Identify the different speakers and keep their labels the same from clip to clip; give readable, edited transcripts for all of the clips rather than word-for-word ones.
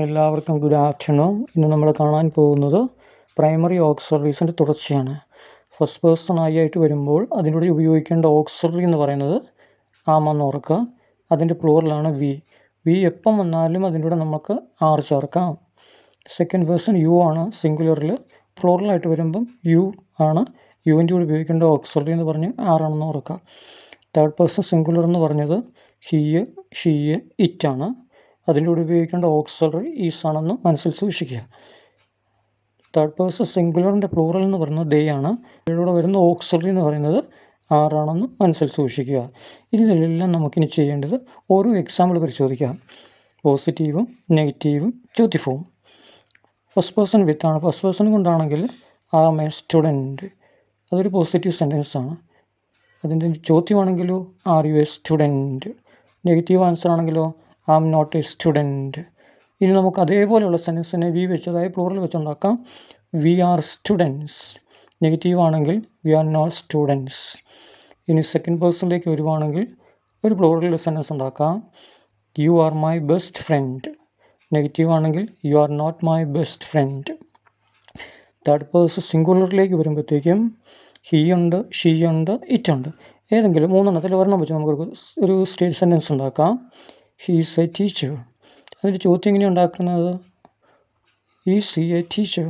Speaker 1: എല്ലാവർക്കും good afternoon. ഇന്ന് നമ്മൾ കാണാൻ പോകുന്നത് പ്രൈമറി ഓക്സിലറീസിൻ്റെ തുടർച്ചയാണ്. ഫസ്റ്റ് പേഴ്സൺ ആയിട്ട് വരുമ്പോൾ അതിലൂടെ ഉപയോഗിക്കേണ്ട ഓക്സിലറി എന്ന് പറയുന്നത് ആമെന്ന് ഓർക്കുക. അതിൻ്റെ പ്ലൂറലാണ് വി. വി എപ്പം വന്നാലും അതിൻ്റെ കൂടെ നമുക്ക് ആർ ചേർക്കാം. സെക്കൻഡ് പേഴ്സൺ യു ആണ് സിംഗുലറിൽ. പ്ലൂറലായിട്ട് വരുമ്പം യു ആണ്. യുവിൻ്റെ കൂടെ ഉപയോഗിക്കേണ്ട ഓക്സിലറി എന്ന് പറഞ്ഞ് ആറാണെന്ന് ഓർക്കുക. തേർഡ് പേഴ്സൺ സിംഗുലർ എന്ന് പറഞ്ഞത് ഹീ, ഷീ, ഇറ്റാണ്. അതിൻ്റെ കൂടെ ഉപയോഗിക്കേണ്ട ഓക്സിലറി ഈസ് ആണെന്ന് മനസ്സിൽ സൂക്ഷിക്കുക. തേർഡ് പേഴ്സൺ സിംഗുലറിൻ്റെ പ്ലൂറൽ എന്ന് പറയുന്നത് ദേ ആണ്. ഇതിലൂടെ വരുന്ന ഓക്സിലറി എന്ന് പറയുന്നത് ആറാണെന്ന് മനസ്സിൽ സൂക്ഷിക്കുക. ഇനി ഇതിലെല്ലാം നമുക്കിനി ചെയ്യേണ്ടത് ഓരോ എക്സാമ്പിൾ പരിശോധിക്കാം. പോസിറ്റീവും നെഗറ്റീവും ചോദ്യഫോം. ഫസ്റ്റ് പേഴ്സൺ വിത്താണ്. ഫസ്റ്റ് പേഴ്സൺ കൊണ്ടാണെങ്കിൽ ആം എ സ്റ്റുഡൻറ്റ്, അതൊരു പോസിറ്റീവ് സെൻറ്റൻസ് ആണ്. അതിൻ്റെ ചോദ്യമാണെങ്കിലോ are you a student. Negative answer ആണെങ്കിലോ I am not a student. ഇനി നമുക്ക് അതേപോലെയുള്ള സെൻറ്റൻസിനെ വി വെച്ച്, അതായത് പ്ലൂറൽ വെച്ചുണ്ടാക്കാം. We are students. നെഗറ്റീവ് ആണെങ്കിൽ വി ആർ നോട്ട് സ്റ്റുഡൻസ്. ഇനി സെക്കൻഡ് പേഴ്സണിലേക്ക് വരുവാണെങ്കിൽ ഒരു പ്ലൂറൽ സെൻറ്റൻസ് ഉണ്ടാക്കാം. You are my best friend. Negative ആണെങ്കിൽ you are not my best front. Third person സിംഗുലറിലേക്ക് വരുമ്പോഴത്തേക്കും ഹീ ഉണ്ട്, ഷീ ഉണ്ട്, ഇറ്റ് ഉണ്ട്. ഏതെങ്കിലും മൂന്നെണ്ണത്തിൽ ഒരെണ്ണം വെച്ച് നമുക്ക് ഒരു സ്റ്റേറ്റ് സെൻറ്റൻസ് ഉണ്ടാക്കാം. He is a teacher. അതിൻ്റെ ചോദ്യം എങ്ങനെയാണ് ഉണ്ടാക്കുന്നത്? ഈസ് ഹീ എ ടീച്ചർ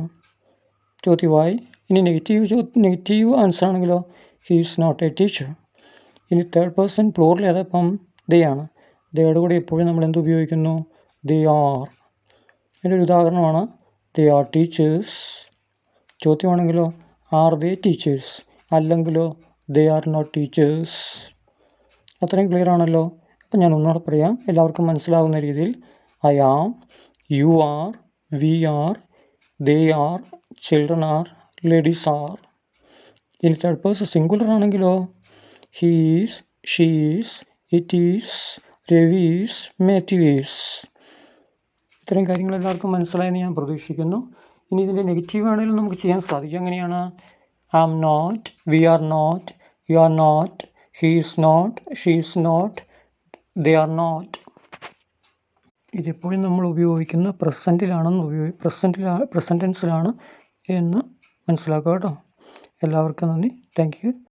Speaker 1: ചോദ്യമായി. ഇനി നെഗറ്റീവ് ആൻസർ ആണെങ്കിലോ he is not a teacher. ഇനി തേർഡ് പേഴ്സൺ പ്ലൂറൽ ഏതപ്പം ദേ ആണ്. ദേയുടെ കൂടെ എപ്പോഴും നമ്മൾ എന്ത് ഉപയോഗിക്കുന്നു? They are. അതിൻ്റെ ഒരു ഉദാഹരണമാണ് ദേ ആർ ടീച്ചേഴ്സ്. ചോദ്യമാണെങ്കിലോ ആർ ദേ ടീച്ചേഴ്സ്, അല്ലെങ്കിലോ ദേ ആർ നോട്ട് ടീച്ചേഴ്സ്. അത്രയും ക്ലിയർ ആണല്ലോ. അപ്പം ഞാൻ ഒന്നുകൂടെ പറയാം, എല്ലാവർക്കും മനസ്സിലാവുന്ന രീതിയിൽ. I am, you are, we are, they are, children are, ladies are. ഇനി തേർഡ് പേഴ്സൺ സിംഗുലർ ആണെങ്കിലോ he is, she is, it is, Ravi is, Mathew is. ഇത്രയും കാര്യങ്ങൾ എല്ലാവർക്കും മനസ്സിലായെന്ന് ഞാൻ പ്രതീക്ഷിക്കുന്നു. ഇനി ഇതിൻ്റെ നെഗറ്റീവ് ആണെങ്കിലും നമുക്ക് ചെയ്യാൻ സാധിക്കും. എങ്ങനെയാണ്? I am not, we are not, you are not, he is not, she is not, they are not. ഇതെപ്പോഴും നമ്മൾ ഉപയോഗിക്കുന്ന പ്രസൻറ്റ് ടെൻസിലാണ് എന്ന് മനസ്സിലാക്കുക കേട്ടോ. എല്ലാവർക്കും നന്ദി. Thank U.